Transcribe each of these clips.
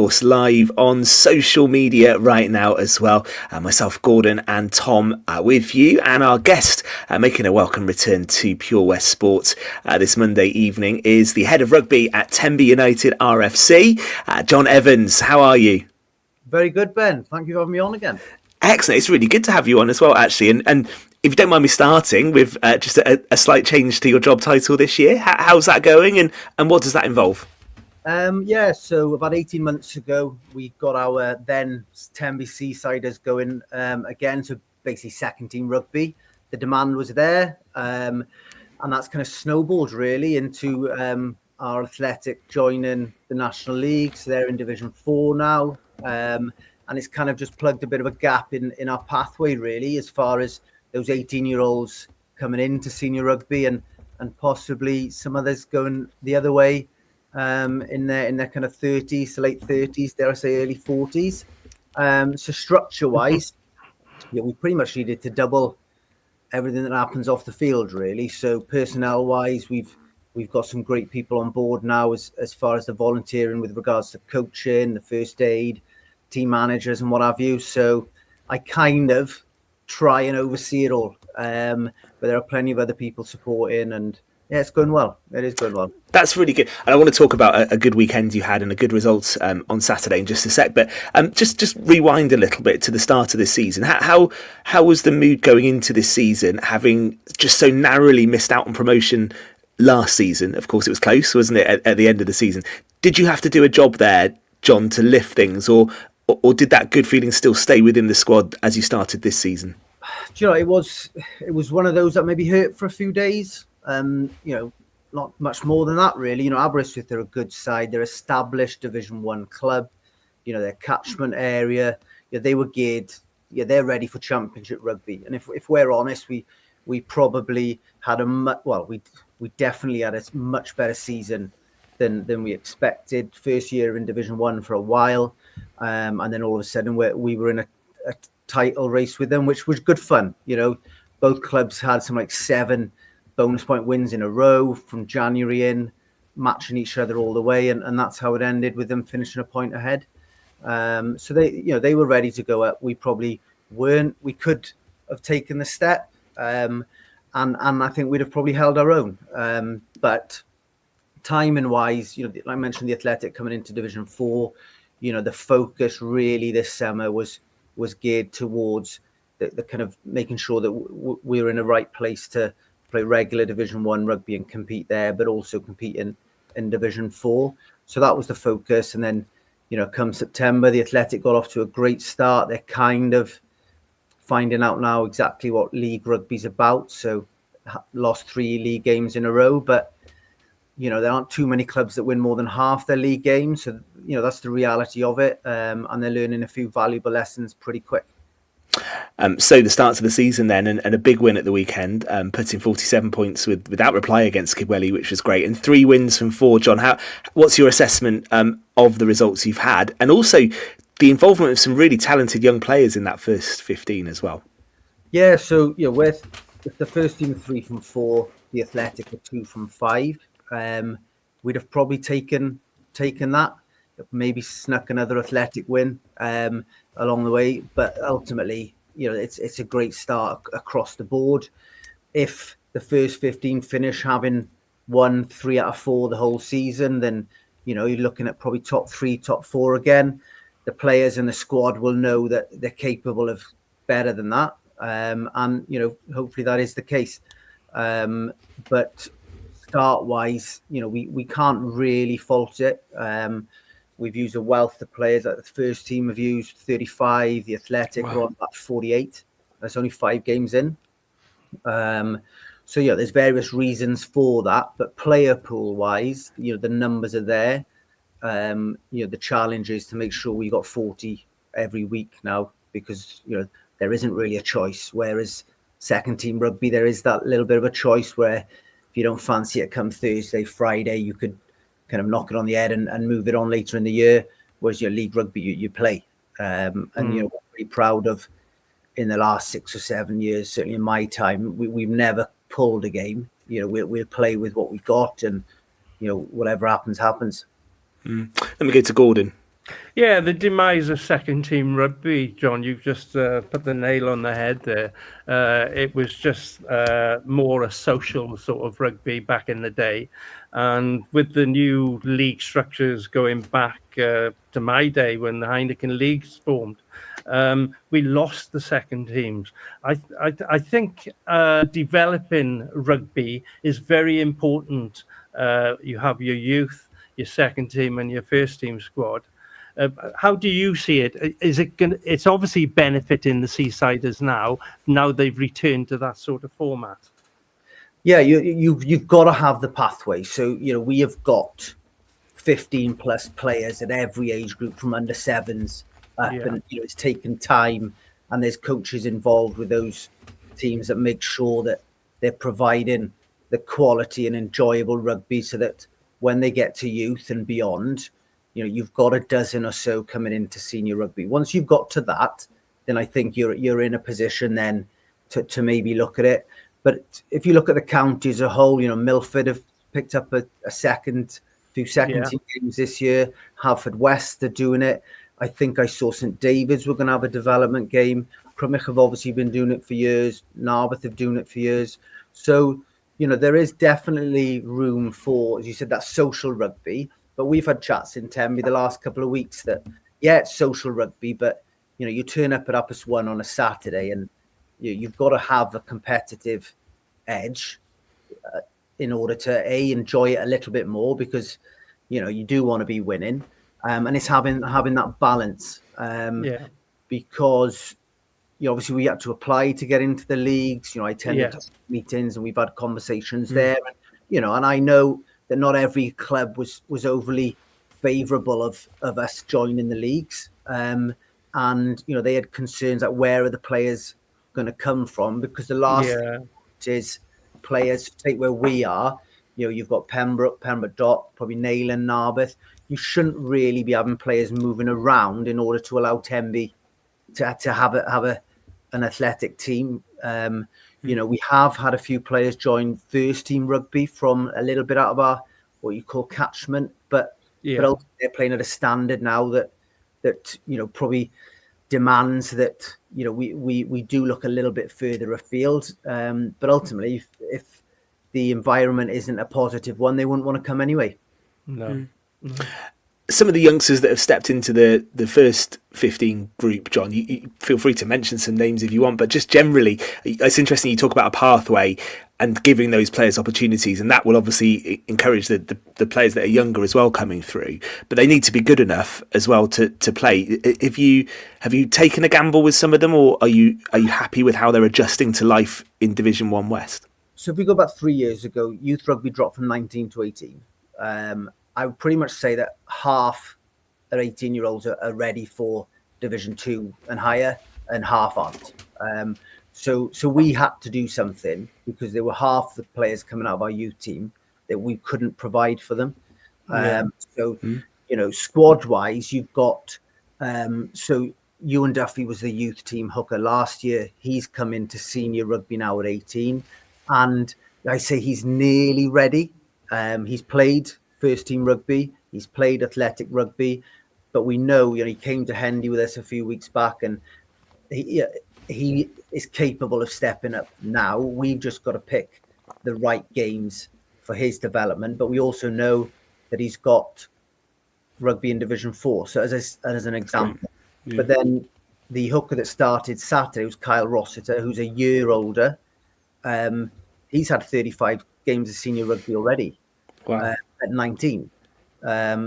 course, live on social media right now as well. Myself, Gordon and Tom with you, and our guest making a welcome return to Pure West Sport this Monday evening is the head of rugby at Tenby United RFC, Jon Evans. How are you? Very good, Ben. Thank you for having me on again. Excellent. It's really good to have you on as well, actually. And if you don't mind me starting with just a slight change to your job title this year, how's that going and what does that involve? So about 18 months ago, we got our then Tenby Seasiders going again, so basically second team rugby. The demand was there, and that's kind of snowballed really into our athletic joining the National League. So they're in Division 4 now, and it's kind of just plugged a bit of a gap in our pathway really, as far as those 18-year-olds coming into senior rugby and possibly some others going the other way. In their kind of 30s to late 30s, dare I say early 40s. So structure-wise, we pretty much needed to double everything that happens off the field, really. So personnel-wise, we've got some great people on board now as far as the volunteering with regards to coaching, the first aid, team managers and what have you. So I kind of try and oversee it all. But there are plenty of other people supporting and yeah, it's going well. It is going well. That's really good. And I want to talk about a good weekend you had and a good result on Saturday in just a sec. But just rewind a little bit to the start of this season. How was the mood going into this season, having just so narrowly missed out on promotion last season? Of course, it was close, wasn't it, at the end of the season? Did you have to do a job there, Jon, to lift things? Or did that good feeling still stay within the squad as you started this season? Do you know, it was one of those that maybe hurt for a few days. Not much more than that, really. Aberystwyth are a good side. They're established Division 1 club. Their catchment area. They were geared. They're ready for Championship rugby. And if we're honest, we probably had we definitely had a much better season than we expected. First year in Division 1 for a while, and then all of a sudden we were in a title race with them, which was good fun. Both clubs had some 7 bonus point wins in a row from January in, matching each other all the way, and that's how it ended with them finishing a point ahead. So they were ready to go up. We probably weren't. We could have taken the step, and I think we'd have probably held our own. But timing wise, like I mentioned, the Athletic coming into Division 4, the focus really this summer was geared towards the kind of making sure that we were in the right place to play regular Division 1 rugby and compete there, but also compete in Division 4. So that was the focus. And then, come September, the Athletic got off to a great start. They're kind of finding out now exactly what league rugby's about. So lost 3 league games in a row, but, there aren't too many clubs that win more than half their league games. So, that's the reality of it. And they're learning a few valuable lessons pretty quick. So the start of the season then, and a big win at the weekend, putting 47 points without reply against Kidwelly, which was great, and 3 wins from 4. Jon, what's your assessment of the results you've had, and also the involvement of some really talented young players in that first 15 as well? Yeah, so with the first team 3 from 4, the Athletic were 2 from 5. We'd have probably taken that, maybe snuck another Athletic win along the way, but ultimately, it's a great start across the board. If the first 15 finish having won 3 out of 4 the whole season, then you're looking at probably top 3, top 4 again. The players in the squad will know that they're capable of better than that, and hopefully that is the case. But start wise, we can't really fault it. We've used a wealth of players. Like the first team have used 35. The Athletic are on about 48. That's only 5 games in. So there's various reasons for that. But player pool wise, the numbers are there. The challenge is to make sure we got 40 every week now, because there isn't really a choice. Whereas second team rugby, there is that little bit of a choice where if you don't fancy it come Thursday, Friday, you could kind of knock it on the head and move it on later in the year. Whereas your league rugby, you play. And we're pretty proud of, in the last 6 or 7 years, certainly in my time, we've never pulled a game. We'll play with what we got, and whatever happens. Let me go to Gordon. Yeah, the demise of second team rugby, John, you've just put the nail on the head there. It was just more a social sort of rugby back in the day. And with the new league structures going back to my day when the Heineken Leagues formed, we lost the second teams. I think developing rugby is very important. You have your youth, your second team, and your first team squad. How do you see it? Is it going? It's obviously benefiting the Seasiders now. Now they've returned to that sort of format. Yeah, you've got to have the pathway. So we have got 15 plus players at every age group from under sevens up, and it's taken time, and there's coaches involved with those teams that make sure that they're providing the quality and enjoyable rugby, so that when they get to youth and beyond, you've got a dozen or so coming into senior rugby. Once you've got to that, then I think you're in a position then to maybe look at it. But if you look at the county as a whole, Milford have picked up a few second team games this year. Haverfordwest are doing it. I think I saw St David's were going to have a development game. Crummock have obviously been doing it for years. Narberth have doing it for years. So, there is definitely room for, as you said, that social rugby. But we've had chats in Tenby the last couple of weeks that, it's social rugby, but, you turn up at Uppers 1 on a Saturday and you've got to have a competitive edge in order to enjoy it a little bit more, because you do want to be winning, and it's having that balance, because obviously we had to apply to get into the leagues. I attended meetings and we've had conversations there, and and I know that not every club was overly favourable of us joining the leagues, and they had concerns that where are the players going to come from, because the last is players take where we are. You've got Pembroke Dock, probably Neyland, Narberth. You shouldn't really be having players moving around in order to allow Tenby to have an athletic team. We have had a few players join first team rugby from a little bit out of our what you call catchment, but ultimately they're playing at a standard now that probably demands that we do look a little bit further afield, but ultimately if the environment isn't a positive one, they wouldn't want to come anyway. No. Some of the youngsters that have stepped into the first 15 group, John, you feel free to mention some names if you want, but just generally, it's interesting you talk about a pathway and giving those players opportunities, and that will obviously encourage the players that are younger as well coming through, but they need to be good enough as well to play. Have you taken a gamble with some of them, or are you happy with how they're adjusting to life in Division 1 West? So if we go back 3 years ago, youth rugby dropped from 19 to 18. I would pretty much say that half of 18-year-olds are ready for Division 2 and higher, and half aren't. So we had to do something, because there were half the players coming out of our youth team that we couldn't provide for them. Squad-wise, you've got... so Ewan Duffy was the youth team hooker last year. He's come into senior rugby now at 18. And I say he's nearly ready. He's played first team rugby, he's played athletic rugby, but we know he came to Hendy with us a few weeks back, and he is capable of stepping up now. We've just got to pick the right games for his development, but we also know that he's got rugby in Division 4, so as an example. But then the hooker that started Saturday was Kyle Rossiter, who's a year older. He's had 35 games of senior rugby already. Wow. At 19.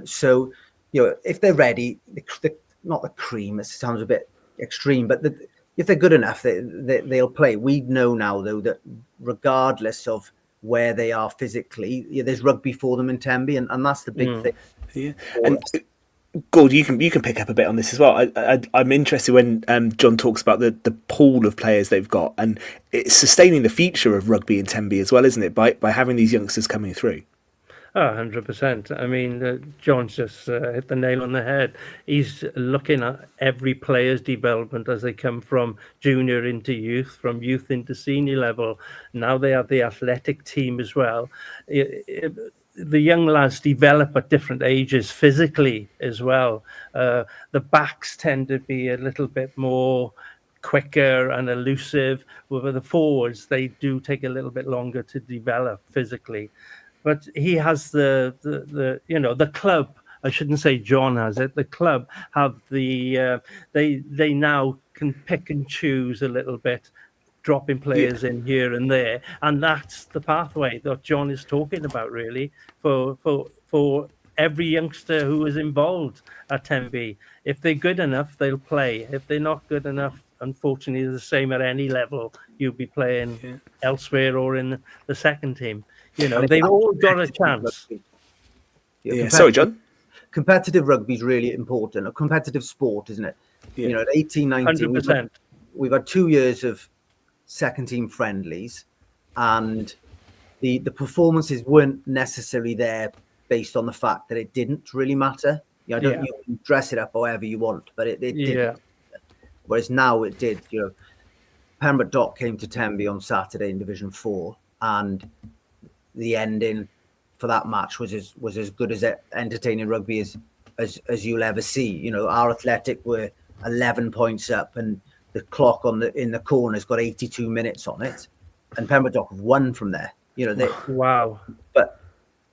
So, if they're ready, not the cream, it sounds a bit extreme, but if they're good enough, they'll play. We know now, though, that regardless of where they are physically, there's rugby for them in Tenby, and that's the big thing. Yeah. And Gord, you can pick up a bit on this as well. I'm interested when John talks about the pool of players they've got, and it's sustaining the future of rugby in Tenby as well, isn't it, by having these youngsters coming through? 100%. I mean, John's just hit the nail on the head. He's looking at every player's development as they come from junior into youth, from youth into senior level. Now they have the athletic team as well. the young lads develop at different ages physically as well. The backs tend to be a little bit more quicker and elusive. With the forwards, they do take a little bit longer to develop physically. But he has the club. I shouldn't say John has it. The club have they now can pick and choose a little bit, dropping players in here and there, and that's the pathway that John is talking about, really, for every youngster who is involved at Tenby. If they're good enough, they'll play. If they're not good enough, unfortunately, the same at any level, you'll be playing elsewhere or in the second team. They've all got a chance. Sorry, John. Competitive rugby is really important. A competitive sport, isn't it? At 18, 19, 100%. We've had 2 years of second team friendlies, and the performances weren't necessarily there based on the fact that it didn't really matter. You can dress it up however you want, but it didn't. Whereas now it did. Pembroke Dock came to Tenby on Saturday in Division 4, and the ending for that match was as good as entertaining rugby as you'll ever see. Our Athletic were 11 points up, and the clock in the corner's got 82 minutes on it, and Pembroke Dock have won from there. Wow. But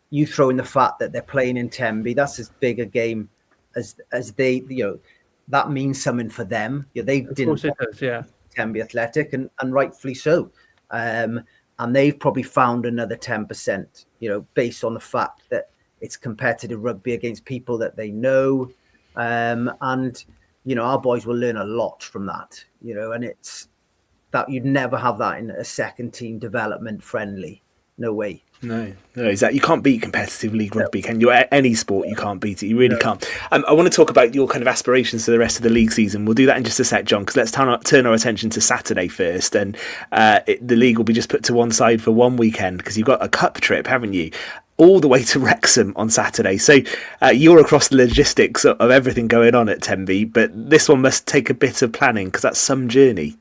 you throw in the fact that they're playing in Tenby, that's as big a game as they, that means something for them. They didn't. Of course it does, Tenby Athletic, and rightfully so. And they've probably found another 10%, based on the fact that it's competitive rugby against people that they know. And, our boys will learn a lot from that, and it's that you'd never have that in a second team development friendly. No way. No, exactly. You can't beat competitive league rugby, can you? Any sport, you can't beat it. You really can't. I want to talk about your kind of aspirations for the rest of the league season. We'll do that in just a sec, John, because let's turn our attention to Saturday first. And the league will be just put to one side for one weekend because you've got a cup trip, haven't you? All the way to Wrexham on Saturday. So you're across the logistics of everything going on at Tenby, but this one must take a bit of planning because that's some journey.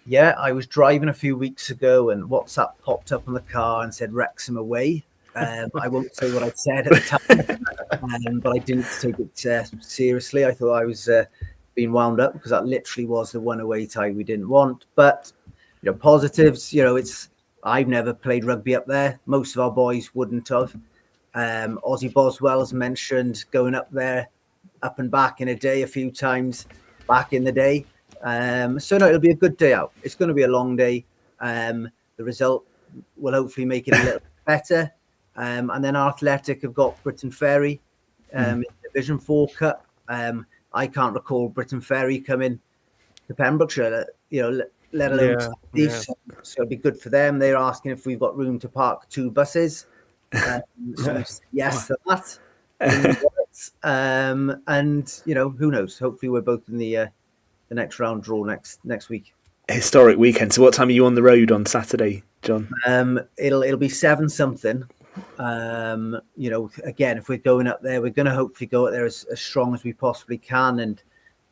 Yeah, I was driving a few weeks ago and WhatsApp popped up on the car and said Wrexham away. I won't say what I said at the time, but I didn't take it seriously. I thought I was being wound up because that literally was the one away tie we didn't want. But positives, I've never played rugby up there. Most of our boys wouldn't have. Ozzy Boswell has mentioned going up there, up and back in a day a few times back in the day. So no, it'll be a good day out. It's going to be a long day. The result will hopefully make it a little better. And then our Athletic have got Britain Ferry in Division 4 Cup. I can't recall Britain Ferry coming to Pembrokeshire, let alone so it'll be good for them. They're asking if we've got room to park 2 buses. So yes to that. And who knows? Hopefully we're both in the next round draw next week. Historic weekend. So what time are you on the road on Saturday, John? It'll be 7 something. Again, if we're going up there, we're going to hopefully go up there as strong as we possibly can, and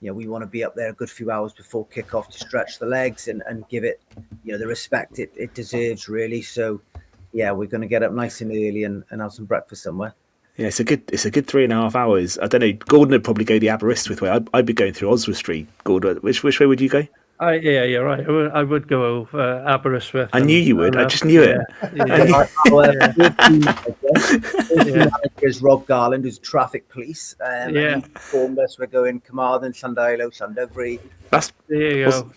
we want to be up there a good few hours before kick-off to stretch the legs and give it the respect it deserves, really. So yeah, we're going to get up nice and early and have some breakfast somewhere. Yeah, it's a good 3.5 hours. I don't know. Gordon would probably go the Aberystwyth way. I'd be going through Oswald Street. Gordon, which way would you go? Yeah, you're right. I would go Aberystwyth. I knew you would. I just knew it. There's Rob Garland, who's traffic police. He informed us we're going Carmarthen, Llandeilo, Llandovery. There you go.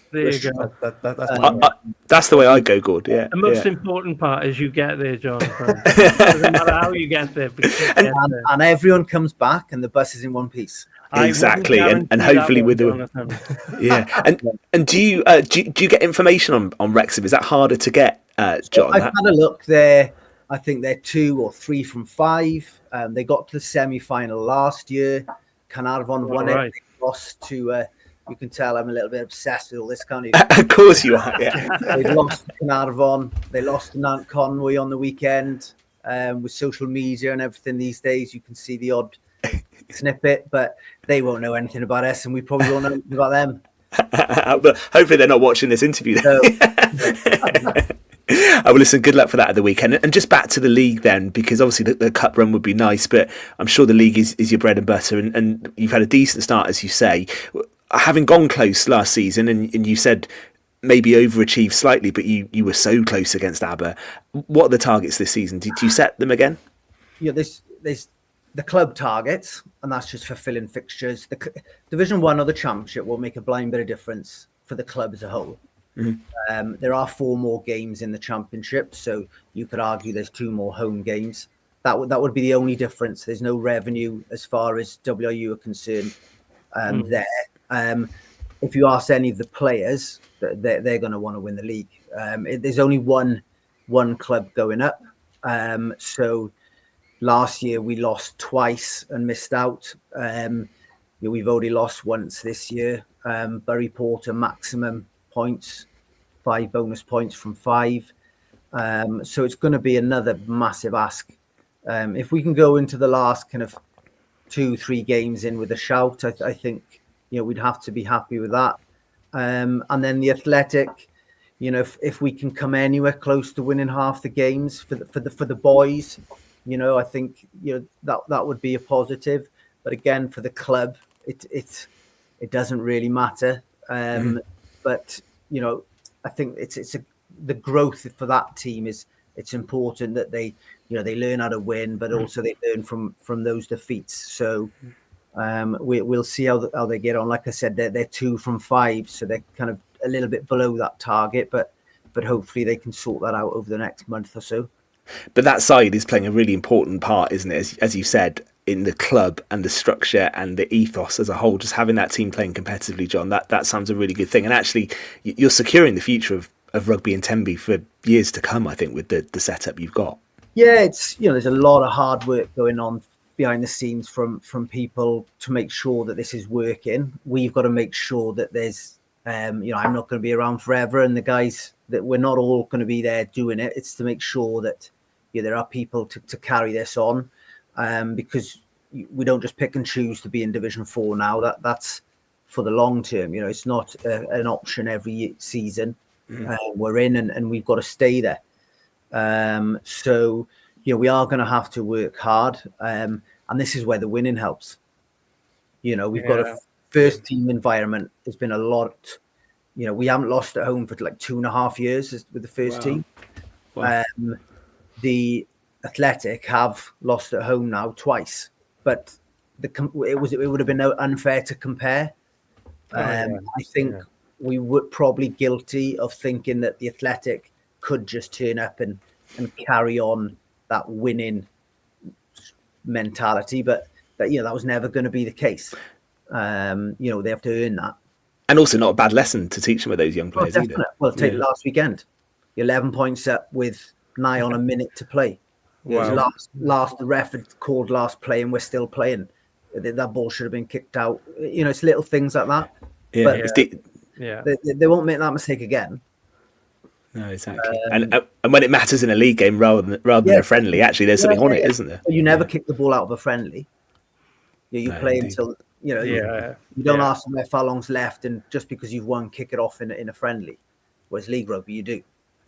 That's the way I go, Gord. Yeah. The most important part is you get there, John. Doesn't matter how you get there. And everyone comes back, and the bus is in one piece. Exactly, and hopefully with the and do you get information on Wrexham? Is that harder to get, John? I've had a look there. I think they're 2 or 3 from 5. They got to the semi-final last year. Carnarvon won it. They lost to. You can tell I'm a little bit obsessed with all this, can't you? Of course you are. Yeah. They lost to Carnarvon. They lost to Nant Conwy on the weekend. With social media and everything these days, you can see the odd snippet, but they won't know anything about us, and we probably won't know anything about them. But hopefully they're not watching this interview. Well, listen, good luck for that at the weekend. And just back to the league then, because obviously the cup run would be nice, but I'm sure the league is your bread and butter, and you've had a decent start, as you say. Having gone close last season, and you said maybe overachieved slightly, but you were so close against ABBA. What are the targets this season? Do you set them again? Yeah, there's the club targets, and that's just fulfilling fixtures. The Division 1 or the Championship will make a blind bit of difference for the club as a whole. Mm-hmm. There are 4 more games in the Championship, so you could argue there's 2 more home games. That would be the only difference. There's no revenue as far as WRU are concerned there. If you ask any of the players, they're going to want to win the league. There's only one club going up. So last year we lost twice and missed out. We've already lost once this year. Bury Porter maximum points, 5 bonus points from 5. So it's going to be another massive ask. If we can go into the last kind of 2-3 games in with a shout, I think we'd have to be happy with that. And then the Athletic, if we can come anywhere close to winning half the games for the boys, I think that would be a positive. But again, for the club, it doesn't really matter. But I think the growth for that team it's important that they learn how to win, but also they learn from those defeats. So we'll see how they get on. Like I said, they're 2 from 5, so they're kind of a little bit below that target, but hopefully they can sort that out over the next month or so. But that side is playing a really important part, isn't it? As you said, in the club and the structure and the ethos as a whole, just having that team playing competitively, John, that sounds a really good thing. And actually, you're securing the future of rugby in Tenby for years to come, I think, with the setup you've got. Yeah, it's there's a lot of hard work going on behind the scenes from people to make sure that this is working. We've got to make sure that there's I'm not going to be around forever, and the guys that we're not all going to be there doing it. It's to make sure that there are people to carry this on, because we don't just pick and choose to be in Division 4 now. That's for the long term. It's not an option every season. We're in, and we've got to stay there. So we are going to have to work hard, and this is where the winning helps. We've got a first team environment. There's been a lot. We haven't lost at home for like 2.5 years with the first team. Wow. The Athletic have lost at home now twice, but it would have been unfair to compare. I think we were probably guilty of thinking that the Athletic could just turn up and carry on that winning mentality, but that was never going to be the case. They have to earn that. And also not a bad lesson to teach some of those young players either. Well, take last weekend. 11 points up with nigh on a minute to play. Wow. The ref had called last play and we're still playing. That ball should have been kicked out. It's little things like that. They won't make that mistake again. No, exactly. And when it matters in a league game rather than a friendly, actually there's something on it, isn't there? You never kick the ball out of a friendly. You play until you don't ask them how long's left, and just because you've won, kick it off in a friendly. Whereas league rugby, you do.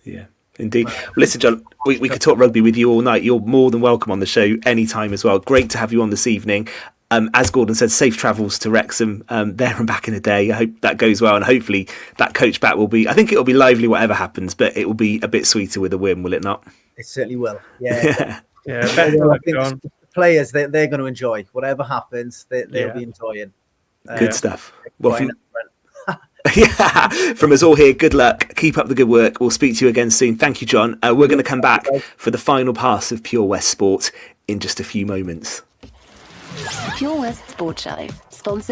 Yeah, indeed. Well, listen, John, we could talk rugby with you all night. You're more than welcome on the show anytime as well. Great to have you on this evening. As Gordon said, safe travels to Wrexham there and back in a day. I hope that goes well, and hopefully that coach back will be. I think it will be lively whatever happens, but it will be a bit sweeter with a win, will it not? It certainly will. Yeah. I think the players they're going to enjoy whatever happens. They'll be enjoying. Good stuff. Well, from us all here, good luck. Keep up the good work. We'll speak to you again soon. Thank you, John. We're going to come back for the final pass of Pure West Sport in just a few moments. Pure West Sport Show, sponsored